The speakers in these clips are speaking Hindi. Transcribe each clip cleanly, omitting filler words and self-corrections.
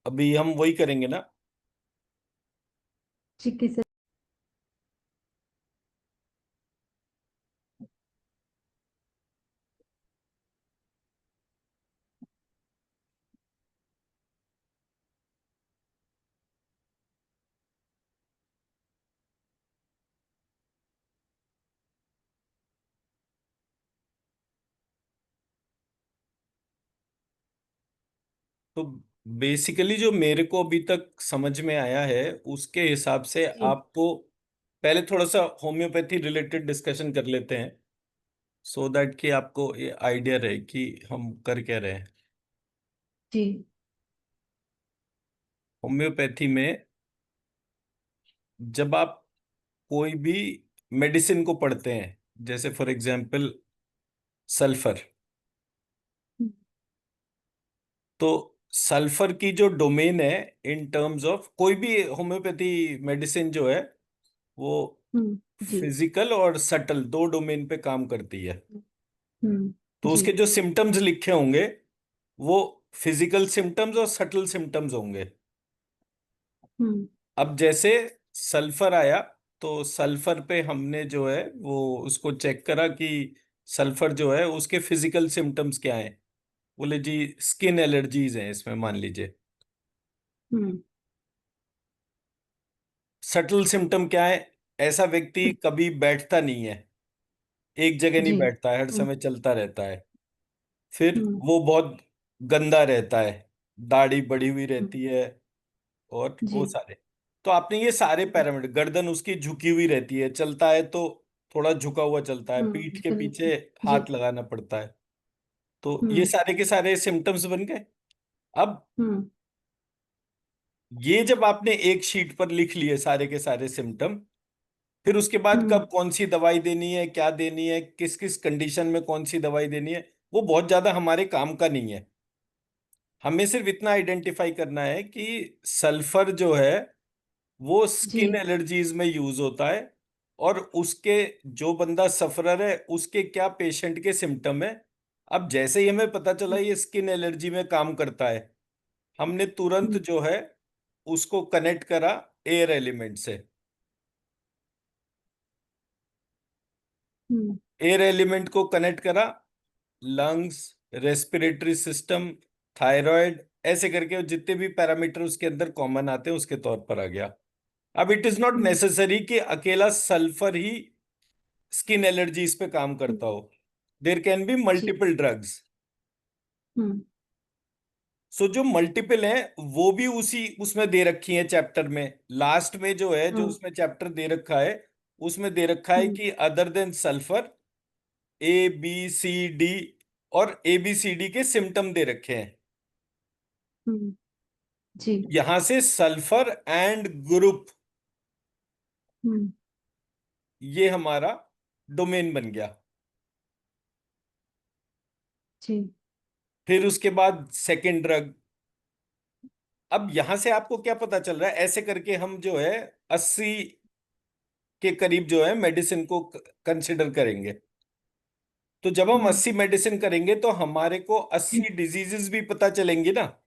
अभी हम वही करेंगे ना। चिकित्सा। तो बेसिकली जो मेरे को अभी तक समझ में आया है उसके हिसाब से जी। आपको पहले थोड़ा सा होम्योपैथी रिलेटेड डिस्कशन कर लेते हैं, सो दैट कि आपको ये आइडिया रहे कि हम कर क्या रहे हैं। जी। होम्योपैथी में जब आप कोई भी मेडिसिन को पढ़ते हैं, जैसे फॉर एग्जांपल सल्फर, हम्म। तो सल्फर की जो डोमेन है इन टर्म्स ऑफ कोई भी होम्योपैथी मेडिसिन जो है वो जी। फिजिकल और सटल दो डोमेन पे काम करती है। हम्म। तो जी। उसके जो सिम्टम्स लिखे होंगे वो फिजिकल सिम्टम्स और सटल सिम्टम्स होंगे। हम्म। अब जैसे सल्फर आया, तो सल्फर पे हमने जो है वो उसको चेक करा कि सल्फर जो है उसके फिजिकल सिम्टम्स क्या हैं। बोले जी स्किन एलर्जीज हैं इसमें, मान लीजिए। हम्म। सटल सिम्टम क्या है? ऐसा व्यक्ति कभी बैठता नहीं है, एक जगह नहीं जी। बैठता है, हर हम्म। समय चलता रहता है। फिर हम्म। वो बहुत गंदा रहता है, दाढ़ी बढ़ी हुई हम्म। रहती है, और वो जी। सारे। तो आपने ये सारे पैरामीटर, गर्दन उसकी झुकी हुई रहती है, चलता है तो थोड़ा झुका हुआ चलता है, पीठ के बिल्कुल। पीछे जी। हाथ लगाना पड़ता है। तो ये हम्म। सारे के सारे सिम्टम्स बन गए। अब हम्म। ये जब आपने एक शीट पर लिख लिए सारे के सारे सिम्टम, फिर उसके बाद हम्म। कब कौन सी दवाई देनी है, क्या देनी है, किस किस कंडीशन में कौन सी दवाई देनी है, वो बहुत ज्यादा हमारे काम का नहीं है। हमें सिर्फ इतना आइडेंटिफाई करना है कि सल्फर जो है वो जी। स्किन एलर्जीज में यूज होता है, और उसके जो बंदा सफरर है उसके क्या पेशेंट के सिम्टम है। अब जैसे ही हमें पता चला ये स्किन एलर्जी में काम करता है, हमने तुरंत हम्म। जो है उसको कनेक्ट करा एयर एलिमेंट से। हम्म। एयर एलिमेंट को कनेक्ट करा लंग्स, रेस्पिरेटरी सिस्टम, थायराइड, ऐसे करके जितने भी पैरामीटर उसके अंदर कॉमन आते हैं उसके तौर पर आ गया। अब it is not hmm. Necessary कि अकेला सल्फर ही स्किन एलर्जीज पे काम हम्म। करता हो। देर कैन बी जी। Multiple drugs. हम्म। सो जो मल्टीपल हैं वो भी उसी उसमें दे रखी हैं चैप्टर में, लास्ट में जो है, जो हाँ। उसमें चैप्टर दे रखा है उसमें दे रखा है हम्म। कि अदर देन सल्फर ABCD, और ABCD के सिम्टम दे रखे हैं। हम्म। जी। यहां से सल्फर एंड ग्रुप, हम्म। ये हमारा डोमेन बन गया। जी। फिर उसके बाद सेकंड ड्रग। अब यहां से आपको क्या पता चल रहा है, ऐसे करके हम जो है 80 के करीब जो है मेडिसिन को कंसिडर करेंगे। तो जब हम हम्म। 80 मेडिसिन करेंगे तो हमारे को 80 डिजीजेस भी पता चलेंगी ना।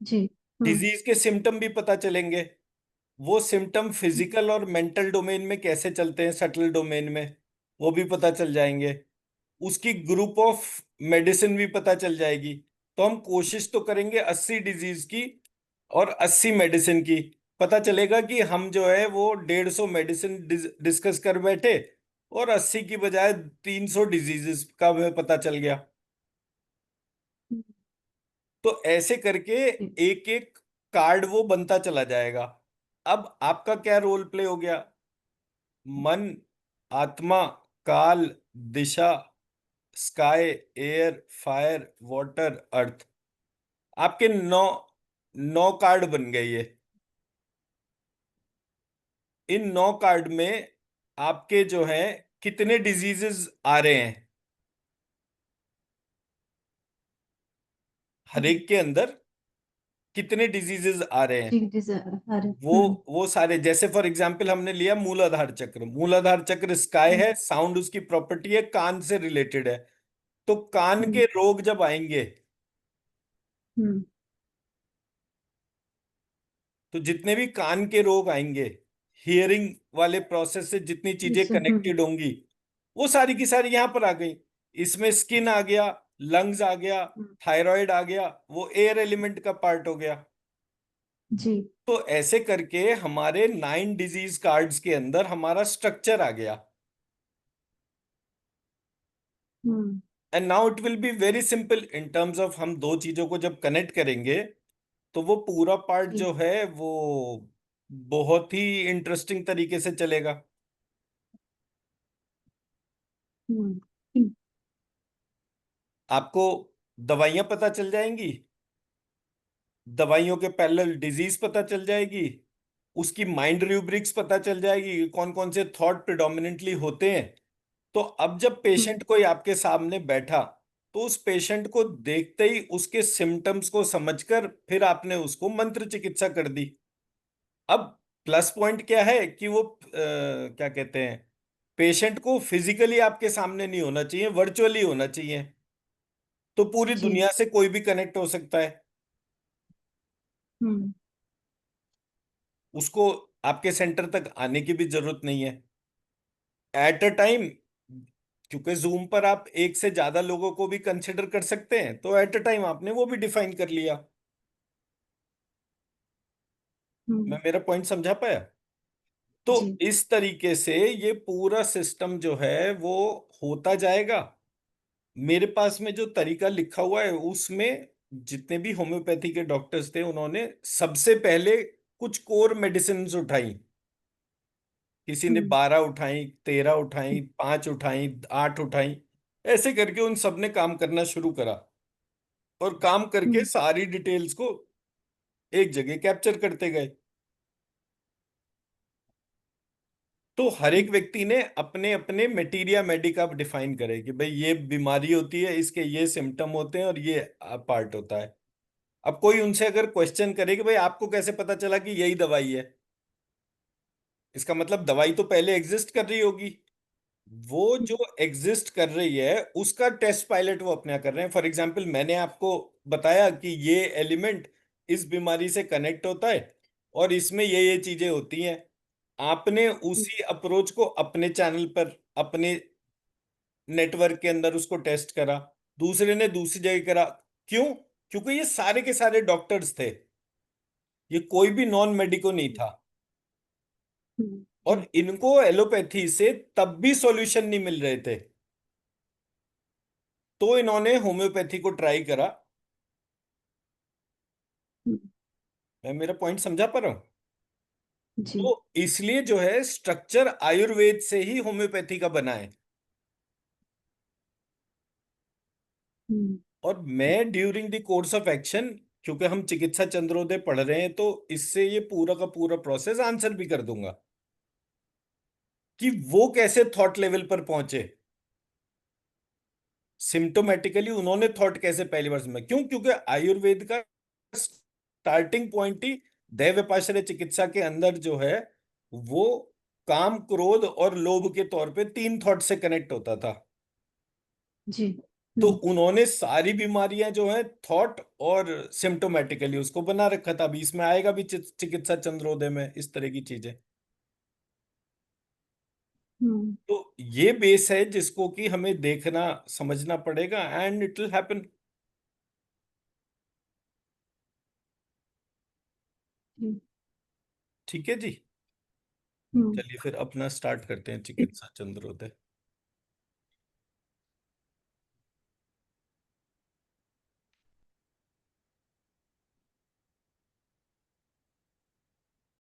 जी। हम्म। डिजीज के सिम्टम भी पता चलेंगे। वो सिम्टम फिजिकल और मेंटल डोमेन में कैसे चलते हैं, सटल डोमेन में, वो भी पता चल जाएंगे। उसकी ग्रुप ऑफ मेडिसिन भी पता चल जाएगी। तो हम कोशिश तो करेंगे 80 डिजीज की और 80 मेडिसिन की। पता चलेगा कि हम जो है वो 150 मेडिसिन डिस्कस कर बैठे, और 80 की बजाय 300 डिजीजेस का हमें पता चल गया। हम्म। तो ऐसे करके जी। एक एक कार्ड वो बनता चला जाएगा। अब आपका क्या रोल प्ले हो गया? मन, आत्मा, काल, दिशा, स्काई, एयर, फायर, वाटर, अर्थ। आपके नौ नौ कार्ड बन गए ये। इन 9 कार्ड में आपके जो हैं कितने डिजीजेस आ रहे हैं, हर हम्म। एक के अंदर कितने डिजीजेस आ रहे हैं, जी। अरे। वो वो सारे। जैसे फॉर एग्जांपल हमने लिया मूलाधार चक्र। मूलाधार चक्र स्काई हम्म। है, साउंड उसकी प्रॉपर्टी है, कान से रिलेटेड है। तो कान हम्म। के रोग जब आएंगे, हम्म। तो जितने भी कान के रोग आएंगे, हियरिंग वाले प्रोसेस से जितनी चीजें जैसे कनेक्टेड होंगी, वो सारी की सारी यहां पर आ गई। इसमें स्किन आ गया, लंग्स आ गया, हम्म, थायराइड आ गया, वो एयर एलिमेंट का पार्ट हो गया। जी। तो ऐसे करके हमारे 9 डिजीज कार्ड्स के अंदर हमारा स्ट्रक्चर आ गया। Hmm, and now it will be very simple in terms of, हम दो चीजों को जब कनेक्ट करेंगे तो वो पूरा पार्ट जी। जो है वो बहुत ही इंटरेस्टिंग तरीके से चलेगा। हम्म, हम्म, आपको दवाइयां पता चल जाएंगी, दवाइयों के पैरेलल डिजीज पता चल जाएगी, उसकी माइंड रूब्रिक्स पता चल जाएगी, कौन कौन से थॉट प्रिडोमिनेंटली होते हैं। तो अब जब हम्म, पेशेंट कोई आपके सामने बैठा, तो उस पेशेंट को देखते ही उसके सिम्टम्स को समझकर फिर आपने उसको मंत्र चिकित्सा कर दी। अब प्लस पॉइंट क्या है कि वो क्या कहते हैं, पेशेंट को फिजिकली आपके सामने नहीं होना चाहिए, वर्चुअली होना चाहिए। तो पूरी जी। दुनिया से कोई भी कनेक्ट हो सकता है। हम्म, उसको आपके सेंटर तक आने की भी जरूरत नहीं है एट अ टाइम, क्योंकि जूम पर आप एक से ज्यादा लोगों को भी कंसिडर कर सकते हैं, तो एट अ टाइम आपने वो भी डिफाइन कर लिया। हम्म, मैं मेरा पॉइंट समझा पाया? तो जी। इस तरीके से ये पूरा सिस्टम जो है वो होता जाएगा। मेरे पास में जो तरीका लिखा हुआ है उसमें जितने भी होम्योपैथी के डॉक्टर्स थे उन्होंने सबसे पहले कुछ कोर मेडिसिन उठाई। किसी ने हम्म, 12 उठाई, 13 उठाई, 5 उठाई, 8 उठाई, ऐसे करके उन सब ने काम करना शुरू करा और काम करके हम्म, सारी डिटेल्स को एक जगह कैप्चर करते गए। तो हर एक व्यक्ति ने अपने अपने मेटीरिया मेडिका डिफाइन करे कि भाई ये बीमारी होती है, इसके ये सिम्टम होते हैं और ये पार्ट होता है। अब कोई उनसे अगर क्वेश्चन करे कि भाई आपको कैसे पता चला कि यही दवाई है, इसका मतलब दवाई तो पहले एग्जिस्ट कर रही होगी। वो जो एग्जिस्ट कर रही है उसका टेस्ट पायलट वो अपना कर रहे हैं। फॉर एग्जाम्पल मैंने आपको बताया कि ये एलिमेंट इस बीमारी से कनेक्ट होता है और इसमें ये चीजें होती हैं। आपने हम्म, उसी अप्रोच को अपने चैनल पर, अपने नेटवर्क के अंदर उसको टेस्ट करा, दूसरे ने दूसरी जगह करा। क्यों? क्योंकि ये सारे के सारे डॉक्टर्स थे, ये कोई भी नॉन मेडिको नहीं था। और जी। इनको एलोपैथी से तब भी सॉल्यूशन नहीं मिल रहे थे, तो इन्होंने होम्योपैथी को ट्राई करा। हम्म, मैं मेरा पॉइंट समझा पा रहा हूं? जी। तो इसलिए जो है स्ट्रक्चर आयुर्वेद से ही होम्योपैथी का बना है। हम्म, और मैं during the course of action, क्योंकि हम चिकित्सा चंद्रोदय पढ़ रहे हैं, तो इससे ये पूरा का पूरा प्रोसेस आंसर भी कर दूंगा कि वो कैसे थॉट लेवल पर पहुंचे, सिम्टोमेटिकली उन्होंने थॉट कैसे पहली बार समझा। क्यों? क्योंकि आयुर्वेद का स्टार्टिंग पॉइंट ही दैव विपाश्र्य चिकित्सा के अंदर जो है वो काम, क्रोध और लोभ के तौर पे 3 थॉट से कनेक्ट होता था। जी। तो हम्म, उन्होंने सारी बीमारियां जो है थॉट और सिम्टोमेटिकली उसको बना रखा था। अभी इसमें आएगा भी चिकित्सा चंद्रोदय में इस तरह की चीजें। हम्म, तो ये बेस है जिसको कि हमें देखना समझना पड़ेगा, एंड इट विल हैपन। जी। ठीक है जी। हम्म, चलिए फिर अपना स्टार्ट करते हैं चिकित्सा चंद्रोदय।